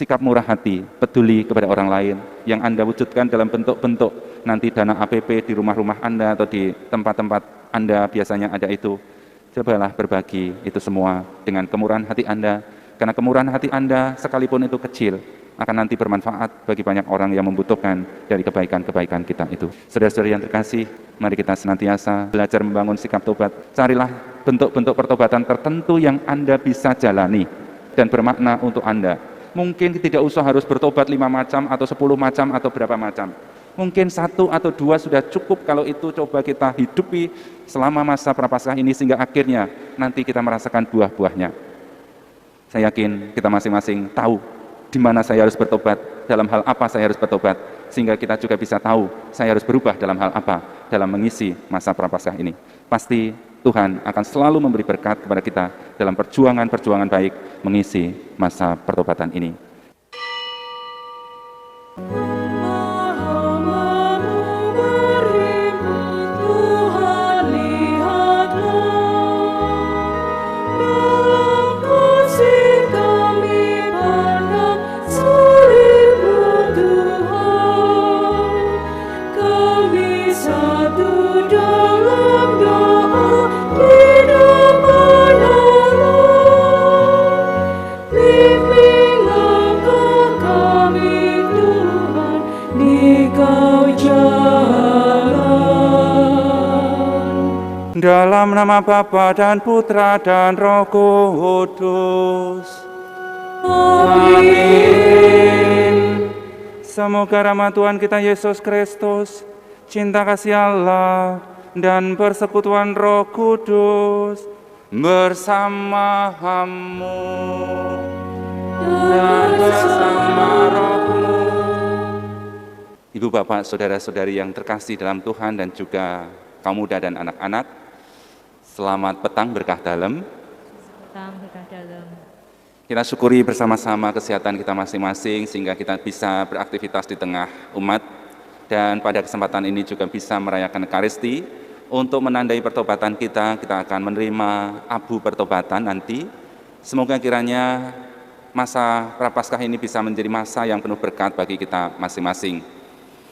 sikap murah hati, peduli kepada orang lain yang Anda wujudkan dalam bentuk-bentuk nanti dana APP di rumah-rumah Anda atau di tempat-tempat Anda biasanya ada itu. Cobalah berbagi itu semua dengan kemurahan hati Anda, karena kemurahan hati Anda sekalipun itu kecil akan nanti bermanfaat bagi banyak orang yang membutuhkan dari kebaikan-kebaikan kita itu. Saudara-saudara yang terkasih, mari kita senantiasa belajar membangun sikap tobat. Carilah bentuk-bentuk pertobatan tertentu yang Anda bisa jalani dan bermakna untuk Anda. Mungkin tidak usah harus bertobat 5 macam atau 10 macam atau berapa macam. Mungkin 1 atau 2 sudah cukup kalau itu coba kita hidupi selama masa Prapaskah ini sehingga akhirnya nanti kita merasakan buah-buahnya. Saya yakin kita masing-masing tahu di mana saya harus bertobat, dalam hal apa saya harus bertobat, sehingga kita juga bisa tahu saya harus berubah dalam hal apa dalam mengisi masa Prapaskah ini. Pasti Tuhan akan selalu memberi berkat kepada kita dalam perjuangan-perjuangan baik mengisi masa pertobatan ini. Dalam nama Bapa dan Putra dan Roh Kudus. Amin. Semoga rahmat Tuhan kita Yesus Kristus, cinta kasih Allah, dan persekutuan Roh Kudus bersamamu dan bersama rohmu. Ibu, bapak, saudara-saudari yang terkasih dalam Tuhan dan juga kaum muda dan anak-anak, selamat petang berkah dalam. Petang berkah dalam. Kita syukuri bersama-sama kesehatan kita masing-masing sehingga kita bisa beraktivitas di tengah umat, dan pada kesempatan ini juga bisa merayakan Ekaristi. Untuk menandai pertobatan kita akan menerima abu pertobatan nanti. Semoga kiranya masa Prapaskah ini bisa menjadi masa yang penuh berkat bagi kita masing-masing.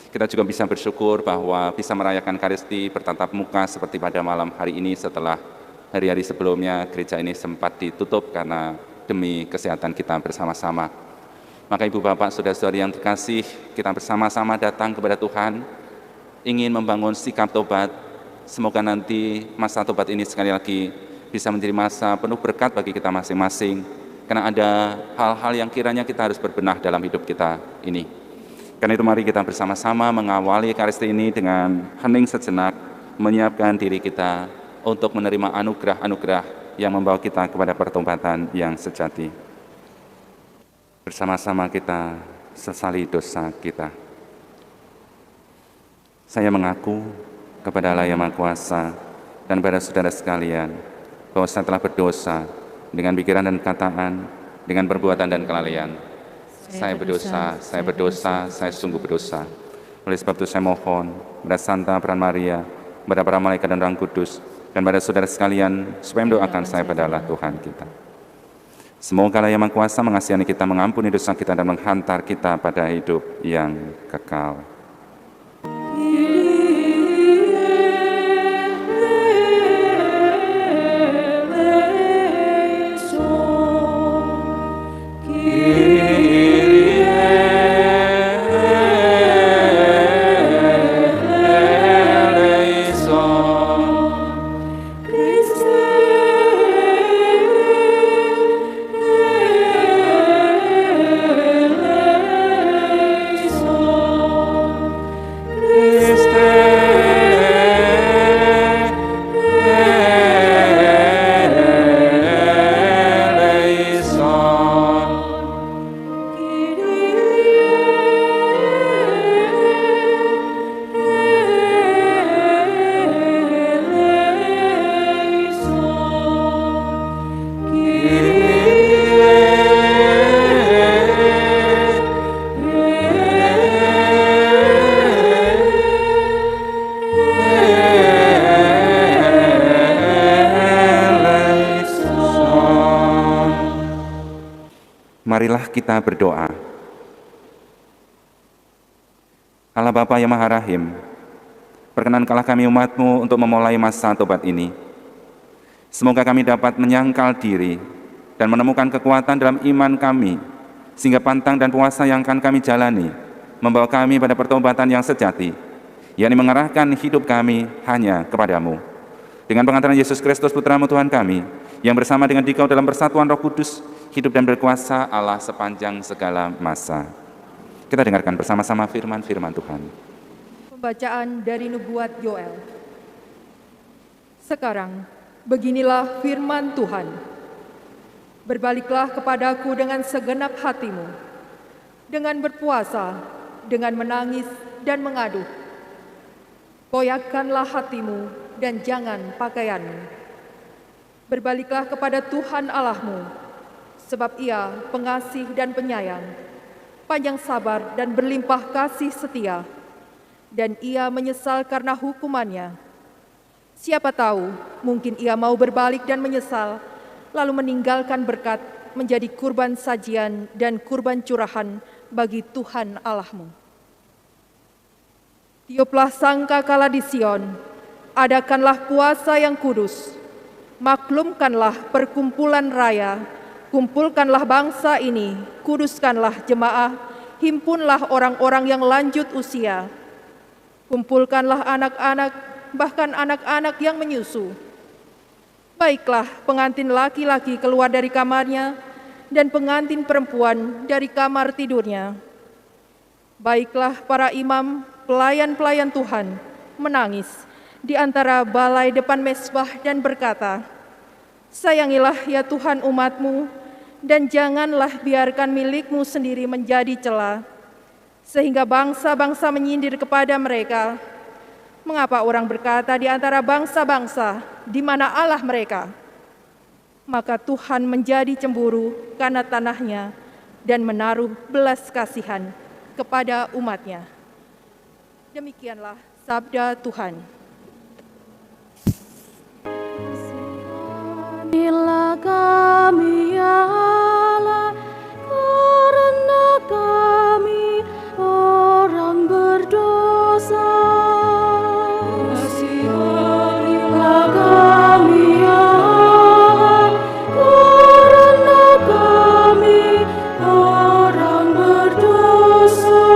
Kita juga bisa bersyukur bahwa bisa merayakan Ekaristi bertatap muka seperti pada malam hari ini setelah hari-hari sebelumnya gereja ini sempat ditutup karena demi kesehatan kita bersama-sama. Maka ibu bapak, saudara-saudari yang terkasih, kita bersama-sama datang kepada Tuhan, ingin membangun sikap tobat. Semoga nanti masa tobat ini sekali lagi bisa menjadi masa penuh berkat bagi kita masing-masing, karena ada hal-hal yang kiranya kita harus berbenah dalam hidup kita ini. Karena itu mari kita bersama-sama mengawali Ekaristi ini dengan hening sejenak, menyiapkan diri kita untuk menerima anugerah-anugerah yang membawa kita kepada pertobatan yang sejati. Bersama-sama kita sesali dosa kita. Saya mengaku kepada Allah yang Maha Kuasa dan pada saudara sekalian bahwa saya telah berdosa dengan pikiran dan perkataan, dengan perbuatan dan kelalaian. Saya berdosa, saya sungguh berdosa. Oleh sebab itu saya mohon kepada Santa Peran Maria, kepada para malaikat dan Roh Kudus, dan pada saudara sekalian supaya mendoakan saya pada Allah Tuhan kita. Semoga Allah yang Maha Kuasa mengasihani kita, mengampuni dosa kita, dan menghantar kita pada hidup yang kekal. kita berdoa. Allah Bapa yang Maha Rahim, perkenankanlah kami umat-Mu untuk memulai masa tobat ini. Semoga kami dapat menyangkal diri dan menemukan kekuatan dalam iman kami, sehingga pantang dan puasa yang akan kami jalani membawa kami pada pertobatan yang sejati, yakni mengarahkan hidup kami hanya kepadamu. Dengan pengantaran Yesus Kristus Putra-Mu Tuhan kami, yang bersama dengan Dikau dalam persatuan Roh Kudus, hidup dan berkuasa Allah sepanjang segala masa. Kita dengarkan bersama-sama firman-firman Tuhan. Pembacaan dari Nubuat Yoel. Sekarang, beginilah firman Tuhan. Berbaliklah kepadaku dengan segenap hatimu, dengan berpuasa, dengan menangis dan mengaduh. Koyakkanlah hatimu dan jangan pakaianmu. Berbaliklah kepada Tuhan Allahmu, sebab Ia pengasih dan penyayang, panjang sabar dan berlimpah kasih setia, dan Ia menyesal karena hukumannya. Siapa tahu, mungkin Ia mau berbalik dan menyesal, lalu meninggalkan berkat menjadi kurban sajian dan kurban curahan bagi Tuhan Allahmu. Tiuplah sangkakala di Sion, adakanlah puasa yang kudus, maklumkanlah perkumpulan raya, kumpulkanlah bangsa ini, kuduskanlah jemaah, himpunlah orang-orang yang lanjut usia, kumpulkanlah anak-anak, bahkan anak-anak yang menyusu. Baiklah pengantin laki-laki keluar dari kamarnya, dan pengantin perempuan dari kamar tidurnya. Baiklah para imam, pelayan-pelayan Tuhan, menangis di antara balai depan mezbah dan berkata, sayangilah ya Tuhan umat-Mu, dan janganlah biarkan milik-Mu sendiri menjadi cela, sehingga bangsa-bangsa menyindir kepada mereka. Mengapa orang berkata di antara bangsa-bangsa, di mana Allah mereka? Maka Tuhan menjadi cemburu karena tanahnya dan menaruh belas kasihan kepada umat-Nya. Demikianlah sabda Tuhan. Bila kami ya Allah, karena kami orang berdosa. Kasihanilah kami ya Allah, karena kami orang berdosa.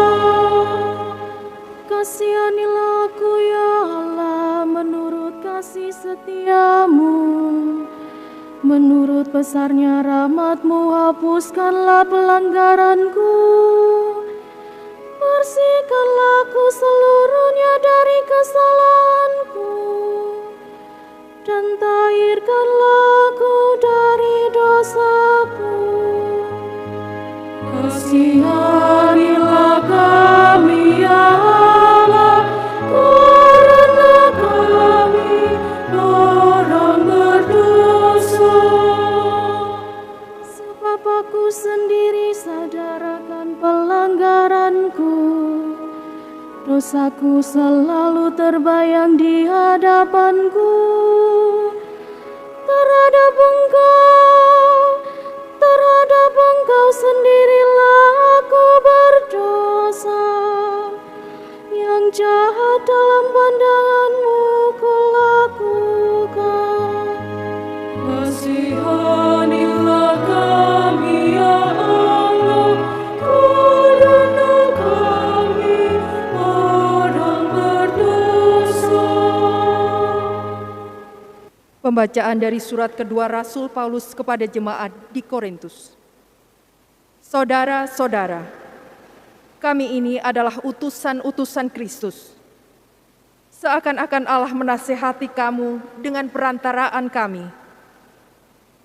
Kasihanilah aku ya Allah, menurut kasih setiamu. Menurut besarnya rahmat-Mu, hapuskanlah pelanggaranku. Bersihkanlah aku seluruhnya dari kesalahanku, dan tahirkanlah aku dari dosaku. Kasihanilah kami ya Allah, karena kami orang berdosa. Sebab aku sendiri sadar akan pelanggaranku, dosaku selalu terbayang di hadapanku. Terhadap Engkau sendirilah aku berdosa. Yang jahat dalam pandangan-Mu kulakukan. Kasihanilah kami ya Allah, karena kami orang berdosa. Pembacaan dari surat kedua Rasul Paulus kepada jemaat di Korintus. Saudara-saudara, kami ini adalah utusan-utusan Kristus. Seakan-akan Allah menasihati kamu dengan perantaraan kami.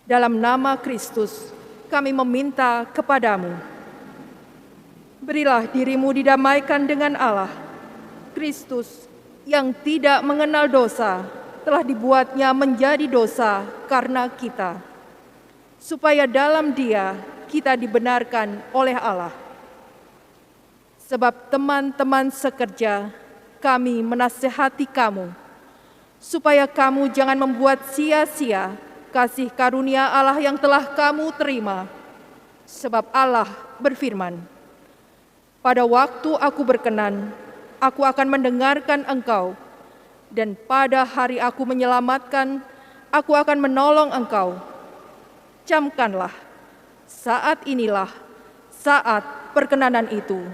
Dalam nama Kristus, kami meminta kepadamu. Berilah dirimu didamaikan dengan Allah. Kristus yang tidak mengenal dosa, telah dibuatnya menjadi dosa karena kita, supaya dalam Dia kita dibenarkan oleh Allah. Sebab teman-teman sekerja, kami menasihati kamu, supaya kamu jangan membuat sia-sia kasih karunia Allah yang telah kamu terima. Sebab Allah berfirman, pada waktu aku berkenan, aku akan mendengarkan engkau, dan pada hari aku menyelamatkan, aku akan menolong engkau. Camkanlah, saat inilah saat perkenanan itu.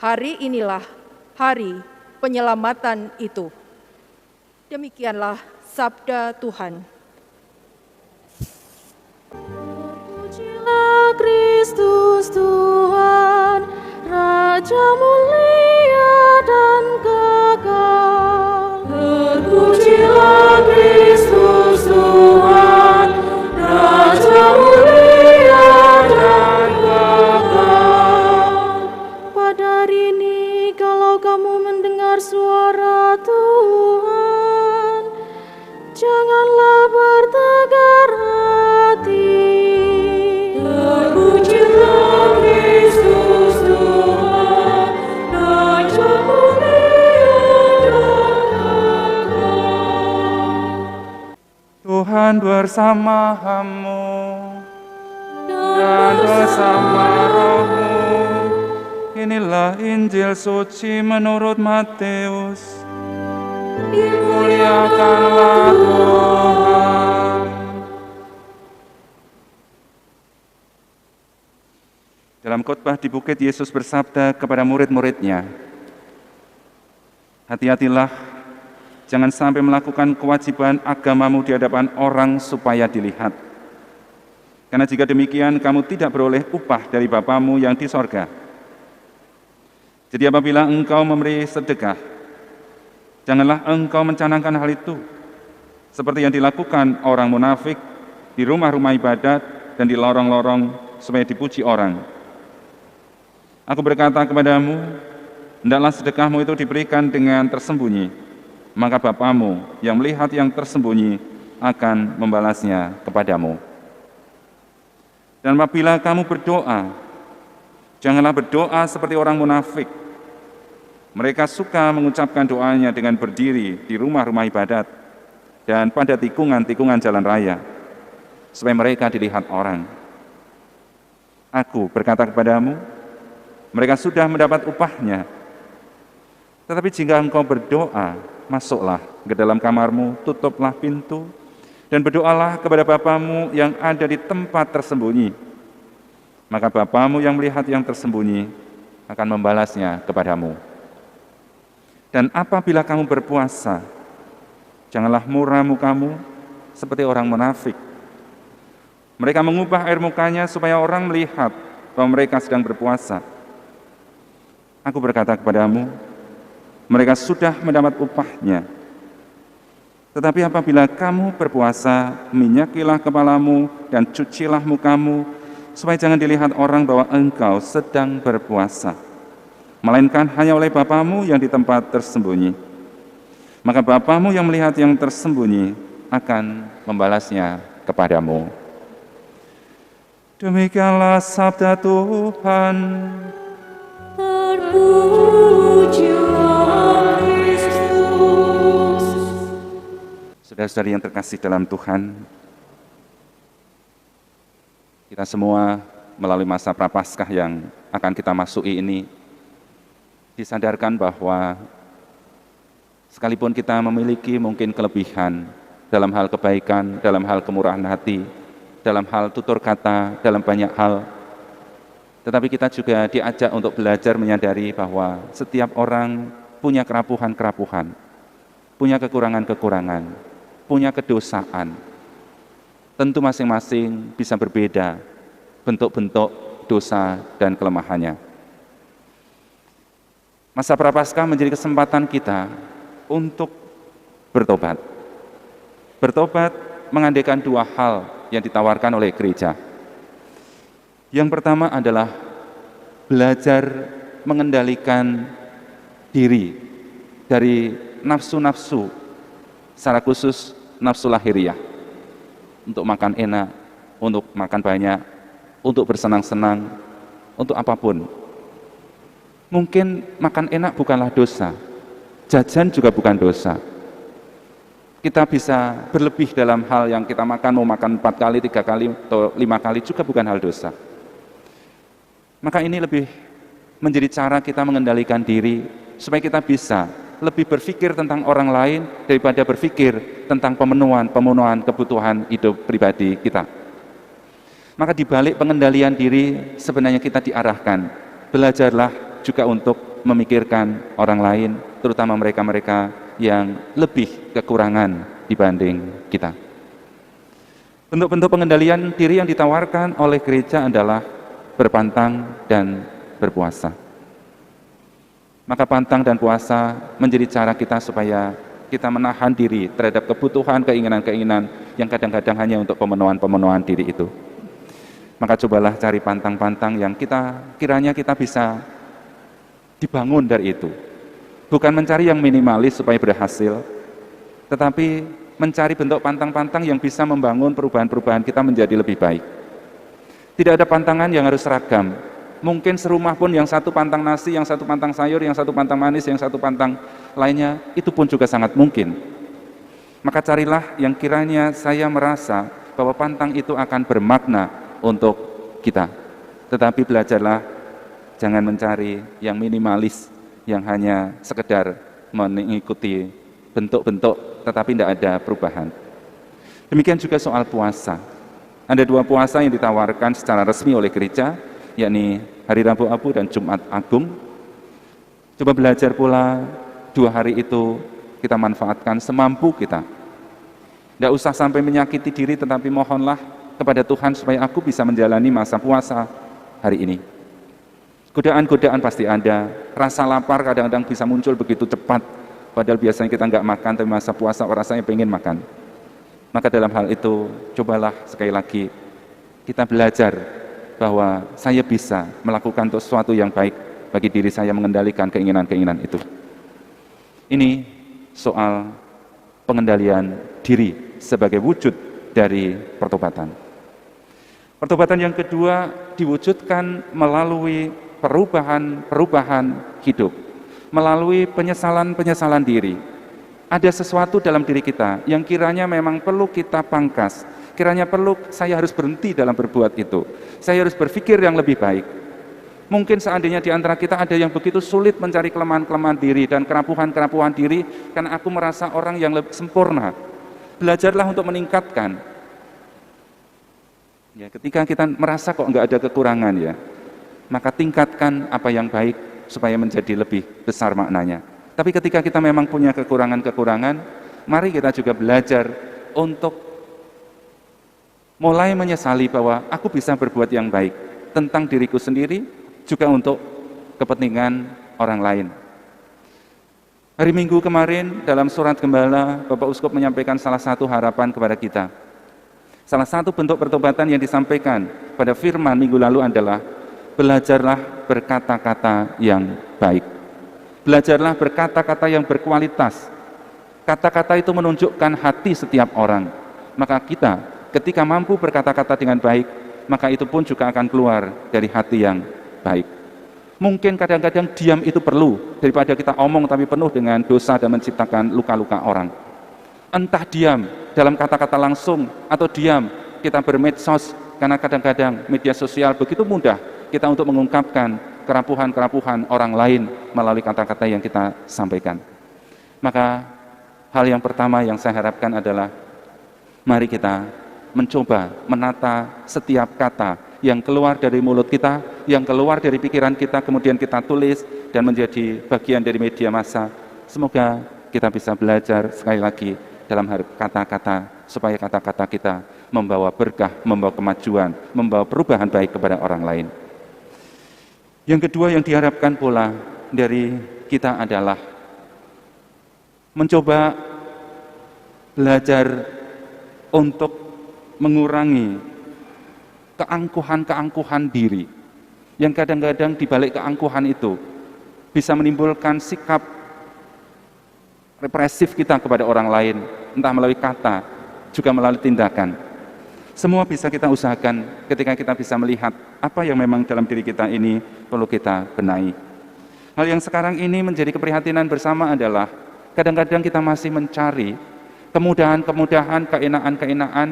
Hari inilah hari penyelamatan itu. Demikianlah sabda Tuhan. Terpujilah Kristus Tuhan, Raja mulia dan kekal. Terpujilah Kristus Tuhan, Raja mulia dan kekal. Pada hari ini, kalau kamu mendengar suara Tuhan, janganlah bertegar hati. Terpujilah Kristus Tuhan, Raja mulia dan kekal. Tuhan bersamamu dan bersama rohmu. Inilah Injil suci menurut Matius. Dimuliakanlah Tuhan. Dalam khotbah di bukit, Yesus bersabda kepada murid-muridnya, hati-hatilah, jangan sampai melakukan kewajiban agamamu di hadapan orang supaya dilihat. Karena jika demikian, kamu tidak beroleh upah dari Bapamu yang di sorga. Jadi apabila engkau memberi sedekah, janganlah engkau mencanangkan hal itu, seperti yang dilakukan orang munafik di rumah-rumah ibadat dan di lorong-lorong supaya dipuji orang. Aku berkata kepadamu, hendaklah sedekahmu itu diberikan dengan tersembunyi, maka Bapamu yang melihat yang tersembunyi akan membalasnya kepadamu. Dan apabila kamu berdoa, janganlah berdoa seperti orang munafik. Mereka suka mengucapkan doanya dengan berdiri di rumah-rumah ibadat dan pada tikungan-tikungan jalan raya, supaya mereka dilihat orang. Aku berkata kepadamu, mereka sudah mendapat upahnya. Tetapi jika engkau berdoa, masuklah ke dalam kamarmu, tutuplah pintu, dan berdoalah kepada Bapamu yang ada di tempat tersembunyi. Maka Bapamu yang melihat yang tersembunyi akan membalasnya kepadamu. Dan apabila kamu berpuasa, janganlah murah mukamu seperti orang munafik. Mereka mengubah air mukanya supaya orang melihat bahwa mereka sedang berpuasa. Aku berkata kepadamu, mereka sudah mendapat upahnya. Tetapi apabila kamu berpuasa, minyakilah kepalamu dan cucilah mukamu, supaya jangan dilihat orang bahwa engkau sedang berpuasa, melainkan hanya oleh Bapamu yang di tempat tersembunyi. Maka Bapamu yang melihat yang tersembunyi akan membalasnya kepadamu. Demikianlah sabda Tuhan. Terpujilah Kristus. Saudara-saudari yang terkasih dalam Tuhan, kita semua melalui masa Prapaskah yang akan kita masuki ini, disadarkan bahwa sekalipun kita memiliki mungkin kelebihan dalam hal kebaikan, dalam hal kemurahan hati, dalam hal tutur kata, dalam banyak hal, tetapi kita juga diajak untuk belajar menyadari bahwa setiap orang punya kerapuhan-kerapuhan, punya kekurangan-kekurangan, punya kedosaan. Tentu masing-masing bisa berbeda bentuk-bentuk dosa dan kelemahannya. Masa Prapaskah menjadi kesempatan kita untuk bertobat. Bertobat mengandaikan dua hal yang ditawarkan oleh gereja. Yang pertama adalah belajar mengendalikan diri dari nafsu-nafsu, secara khusus nafsu lahiriah, untuk makan enak, untuk makan banyak, untuk bersenang-senang, untuk apapun. Mungkin makan enak bukanlah dosa, jajan juga bukan dosa. Kita bisa berlebih dalam hal yang kita makan, mau makan 4 kali, 3 kali, atau 5 kali juga bukan hal dosa. Maka ini lebih menjadi cara kita mengendalikan diri supaya kita bisa lebih berpikir tentang orang lain daripada berpikir tentang pemenuhan kebutuhan hidup pribadi kita. Maka di balik pengendalian diri sebenarnya kita diarahkan, belajarlah juga untuk memikirkan orang lain, terutama mereka-mereka yang lebih kekurangan dibanding kita. Bentuk-bentuk pengendalian diri yang ditawarkan oleh gereja adalah berpantang dan berpuasa. Maka pantang dan puasa menjadi cara kita supaya kita menahan diri terhadap kebutuhan, keinginan-keinginan yang kadang-kadang hanya untuk pemenuhan diri itu. Maka cobalah cari pantang-pantang yang kiranya kita bisa dibangun dari itu. Bukan mencari yang minimalis supaya berhasil, tetapi mencari bentuk pantang-pantang yang bisa membangun perubahan-perubahan kita menjadi lebih baik. Tidak ada pantangan yang harus seragam. Mungkin serumah pun yang satu pantang nasi, yang satu pantang sayur, yang satu pantang manis, yang satu pantang lainnya, itu pun juga sangat mungkin. Maka carilah yang kiranya saya merasa bahwa pantang itu akan bermakna untuk kita. Tetapi belajarlah jangan mencari yang minimalis, yang hanya sekedar mengikuti bentuk-bentuk tetapi tidak ada perubahan. Demikian juga soal puasa. Ada 2 puasa yang ditawarkan secara resmi oleh gereja, yakni Hari Rabu Abu dan Jumat Agung. Coba belajar pula 2 hari itu kita manfaatkan semampu kita. Tidak usah sampai menyakiti diri, tetapi mohonlah kepada Tuhan supaya aku bisa menjalani masa puasa hari ini. Godaan-godaan pasti ada, rasa lapar kadang-kadang bisa muncul begitu cepat, padahal biasanya kita nggak makan, tapi masa puasa rasanya pengen makan. Maka dalam hal itu, cobalah sekali lagi kita belajar bahwa saya bisa melakukan sesuatu yang baik bagi diri saya, mengendalikan keinginan-keinginan itu. Ini soal pengendalian diri sebagai wujud dari pertobatan. Pertobatan yang kedua diwujudkan melalui perubahan hidup, melalui penyesalan diri. Ada sesuatu dalam diri kita yang kiranya memang perlu kita pangkas, kiranya perlu saya harus berhenti dalam berbuat itu, saya harus berpikir yang lebih baik. Mungkin seandainya di antara kita ada yang begitu sulit mencari kelemahan-kelemahan diri dan kerapuhan-kerapuhan diri karena aku merasa orang yang lebih sempurna. Belajarlah untuk meningkatkan. Ya, ketika kita merasa kok nggak ada kekurangan ya, maka tingkatkan apa yang baik supaya menjadi lebih besar maknanya. Tapi ketika kita memang punya kekurangan-kekurangan, mari kita juga belajar untuk mulai menyesali bahwa aku bisa berbuat yang baik tentang diriku sendiri, juga untuk kepentingan orang lain. Hari Minggu kemarin dalam surat Gembala, Bapak Uskup menyampaikan salah satu harapan kepada kita. Salah satu bentuk pertobatan yang disampaikan pada firman minggu lalu adalah belajarlah berkata-kata yang baik. Belajarlah berkata-kata yang berkualitas. Kata-kata itu menunjukkan hati setiap orang. Maka kita ketika mampu berkata-kata dengan baik, maka itu pun juga akan keluar dari hati yang baik. Mungkin kadang-kadang diam itu perlu, daripada kita omong tapi penuh dengan dosa dan menciptakan luka-luka orang. Entah diam dalam kata-kata langsung, atau diam kita bermedsos, karena kadang-kadang media sosial begitu mudah kita untuk mengungkapkan kerapuhan-kerapuhan orang lain melalui kata-kata yang kita sampaikan. Maka hal yang pertama yang saya harapkan adalah mari kita mencoba menata setiap kata yang keluar dari mulut kita, yang keluar dari pikiran kita, kemudian kita tulis dan menjadi bagian dari media massa. Semoga kita bisa belajar sekali lagi dalam kata-kata, supaya kata-kata kita membawa berkah, membawa kemajuan, membawa perubahan baik kepada orang lain. Yang kedua yang diharapkan pula dari kita adalah mencoba belajar untuk mengurangi keangkuhan diri, yang kadang-kadang di balik keangkuhan itu bisa menimbulkan sikap represif kita kepada orang lain, entah melalui kata, juga melalui tindakan. Semua bisa kita usahakan ketika kita bisa melihat apa yang memang dalam diri kita ini perlu kita benahi. Hal yang sekarang ini menjadi keprihatinan bersama adalah kadang-kadang kita masih mencari kemudahan-kemudahan, keenaan-keenaan.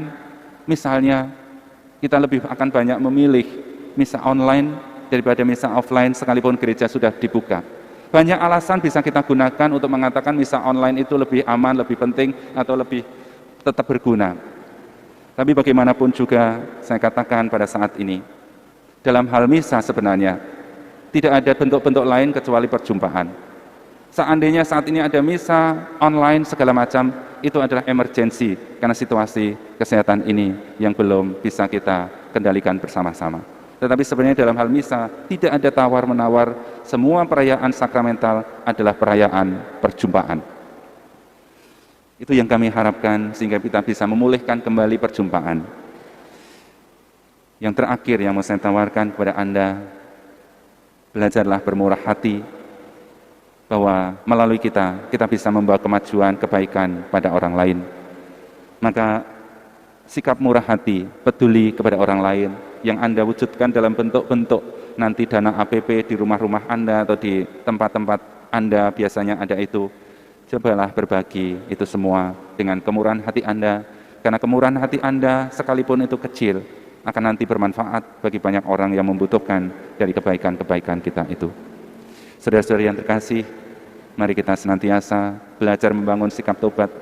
Misalnya kita lebih akan banyak memilih misal online daripada misa offline sekalipun gereja sudah dibuka. Banyak alasan bisa kita gunakan untuk mengatakan misa online itu lebih aman, lebih penting, atau lebih tetap berguna. Tapi bagaimanapun juga saya katakan pada saat ini, dalam hal misa sebenarnya tidak ada bentuk-bentuk lain kecuali perjumpaan. Seandainya saat ini ada misa online segala macam, itu adalah emergensi karena situasi kesehatan ini yang belum bisa kita kendalikan bersama-sama. Tetapi sebenarnya dalam hal misa tidak ada tawar-menawar, semua perayaan sakramental adalah perayaan perjumpaan. Itu yang kami harapkan sehingga kita bisa memulihkan kembali perjumpaan. Yang terakhir yang mau saya tawarkan kepada Anda, belajarlah bermurah hati, bahwa melalui kita bisa membawa kemajuan, kebaikan pada orang lain. Maka sikap murah hati, peduli kepada orang lain yang Anda wujudkan dalam bentuk-bentuk nanti dana APP di rumah-rumah Anda atau di tempat-tempat Anda biasanya ada itu. Cobalah berbagi itu semua dengan kemurahan hati Anda, karena kemurahan hati Anda sekalipun itu kecil akan nanti bermanfaat bagi banyak orang yang membutuhkan dari kebaikan-kebaikan kita itu. Saudara-saudari yang terkasih, mari kita senantiasa belajar membangun sikap tobat.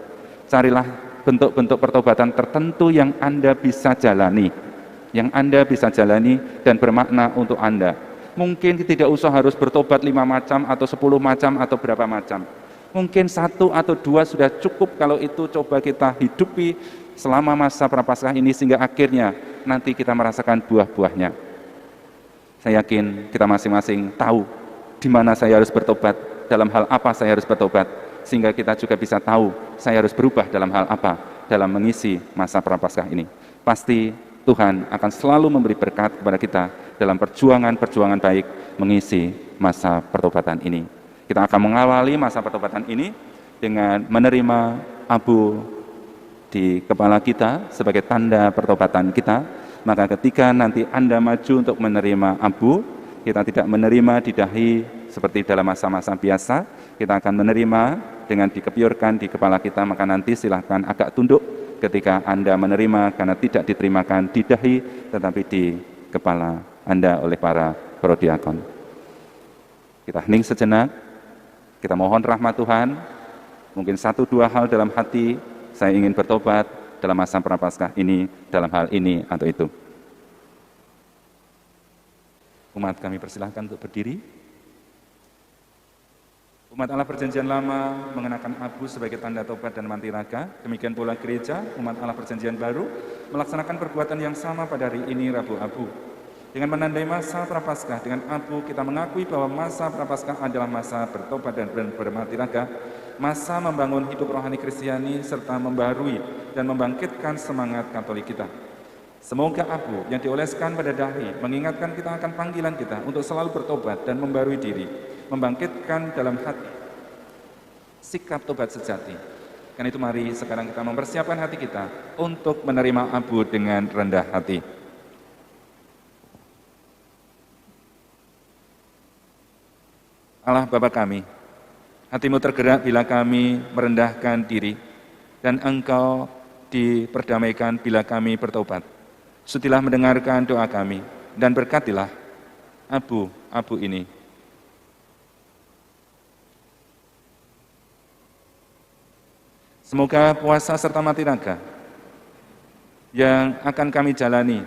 Carilah bentuk-bentuk pertobatan tertentu yang Anda bisa jalani, dan bermakna untuk Anda. Mungkin tidak usah harus bertobat 5 macam atau 10 macam atau berapa macam. Mungkin 1 atau 2 sudah cukup kalau itu coba kita hidupi selama masa Prapaskah ini sehingga akhirnya nanti kita merasakan buah-buahnya. Saya yakin kita masing-masing tahu di mana saya harus bertobat, dalam hal apa saya harus bertobat, sehingga kita juga bisa tahu saya harus berubah dalam hal apa dalam mengisi masa Prapaskah ini. Pasti Tuhan akan selalu memberi berkat kepada kita dalam perjuangan-perjuangan baik mengisi masa pertobatan ini. Kita akan mengawali masa pertobatan ini dengan menerima abu di kepala kita sebagai tanda pertobatan kita. Maka ketika nanti Anda maju untuk menerima abu, kita tidak menerima di dahi seperti dalam masa-masa biasa. Kita akan menerima dengan dikepiurkan di kepala kita, maka nanti silahkan agak tunduk ketika Anda menerima, karena tidak diterimakan di dahi tetapi di kepala Anda oleh para prodiakon. Kita hening sejenak, kita mohon rahmat Tuhan. Mungkin 1-2 hal dalam hati, saya ingin bertobat dalam masa Prapaskah ini, dalam hal ini atau itu. Umat kami persilahkan untuk berdiri. Umat Allah Perjanjian Lama mengenakan abu sebagai tanda tobat dan mantiraga. Demikian pula gereja, umat Allah Perjanjian Baru, melaksanakan perbuatan yang sama pada hari ini, Rabu Abu. Dengan menandai masa Prapaskah dengan abu, kita mengakui bahwa masa Prapaskah adalah masa bertobat dan bermantiraga, masa membangun hidup rohani Kristiani serta membaharui dan membangkitkan semangat Katolik kita. Semoga abu yang dioleskan pada dahi mengingatkan kita akan panggilan kita untuk selalu bertobat dan membarui diri, membangkitkan dalam hati sikap tobat sejati. Karena itu mari sekarang kita mempersiapkan hati kita untuk menerima abu dengan rendah hati. Allah Bapa kami, hatimu tergerak bila kami merendahkan diri, dan Engkau diperdamaikan bila kami bertobat. Sudilah mendengarkan doa kami, dan berkatilah abu ini. Semoga puasa serta mantiraga yang akan kami jalani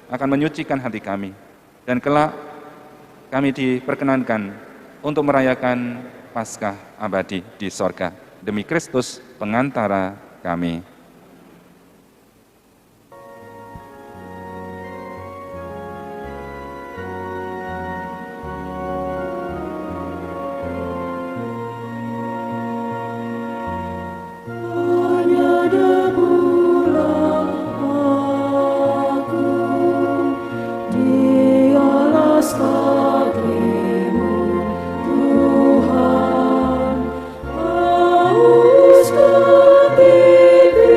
akan menyucikan hati kami, dan kelak kami diperkenankan untuk merayakan Paskah abadi di sorga. Demi Kristus pengantara kami. Haus ketika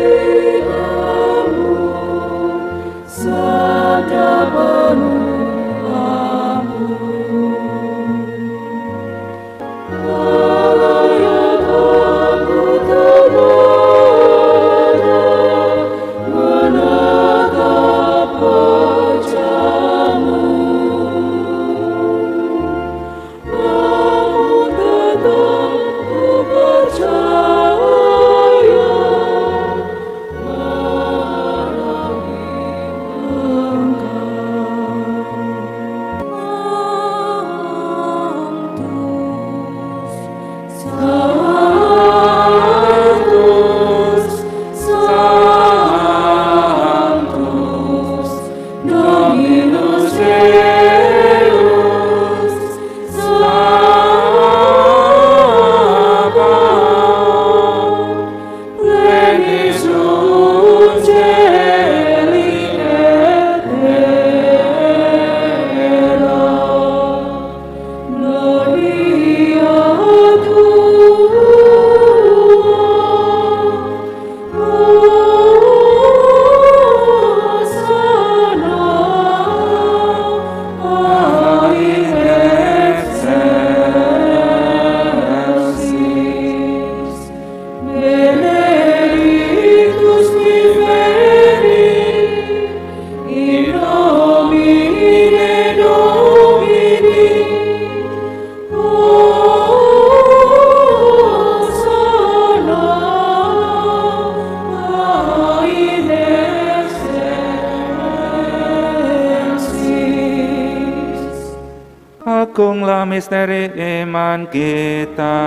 Dukunglah misteri iman kita.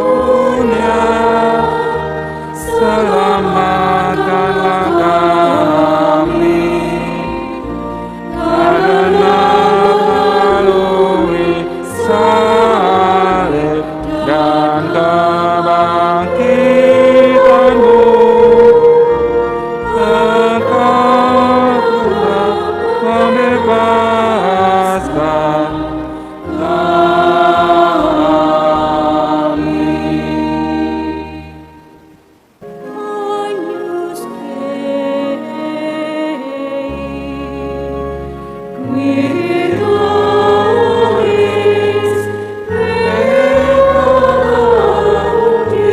Dunia, selamatkanlah kami karena melalui salib dan kebangkitan-Mu, Engkau telah membebaskan kami. Agnus Dei, qui tollis peccati,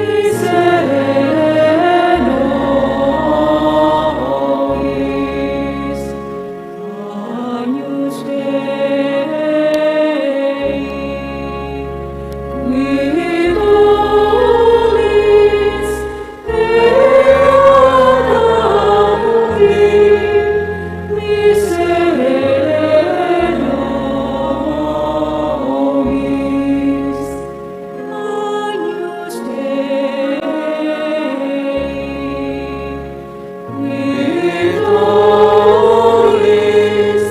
miserere nobis. Agnus Dei, qui tollis peccati, miserere nobis. Agnus Dei, qui tollis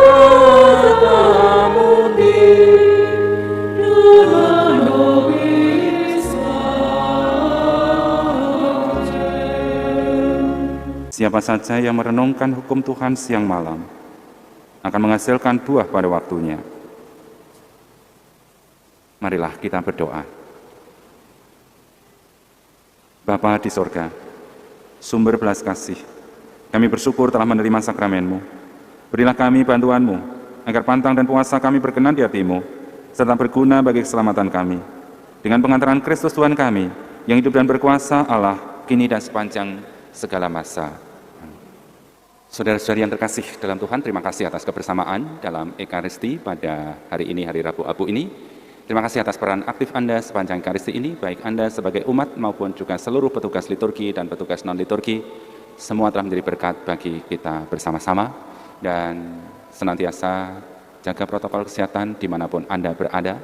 peccata mundi, nona nobis pacem. Siapa saja yang merenungkan hukum Tuhan siang malam akan menghasilkan buah pada waktunya. Marilah kita berdoa. Bapa di sorga, sumber belas kasih, kami bersyukur telah menerima sakramenmu. Berilah kami bantuanmu, agar pantang dan puasa kami berkenan di hati-Mu, serta berguna bagi keselamatan kami. Dengan pengantaran Kristus Tuhan kami, yang hidup dan berkuasa Allah, kini dan sepanjang segala masa. Saudara-saudari yang terkasih dalam Tuhan, terima kasih atas kebersamaan dalam Ekaristi pada hari ini, hari Rabu Abu ini. Terima kasih atas peran aktif Anda sepanjang Ekaristi ini, baik Anda sebagai umat maupun juga seluruh petugas liturgi dan petugas non-liturgi. Semua telah menjadi berkat bagi kita bersama-sama, dan senantiasa jaga protokol kesehatan dimanapun Anda berada,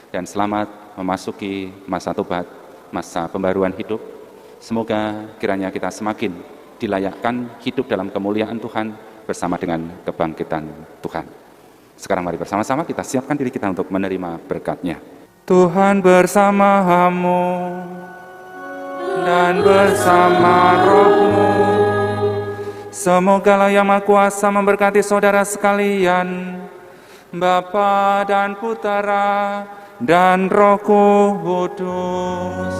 dan selamat memasuki masa tobat, masa pembaruan hidup. Semoga kiranya kita semakin dilayakkan hidup dalam kemuliaan Tuhan bersama dengan kebangkitan Tuhan. Sekarang mari bersama-sama kita siapkan diri kita untuk menerima berkat-Nya. Tuhan bersamamu dan bersama rohmu. Semoga Yang Maha Kuasa memberkati saudara sekalian, Bapa dan Putera dan Roh Kudus.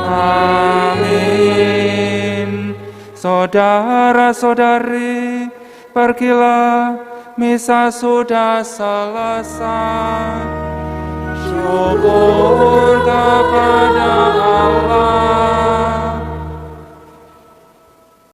Amin. Saudara-saudari, pergilah, misa sudah selesai. Syukur kepada Allah.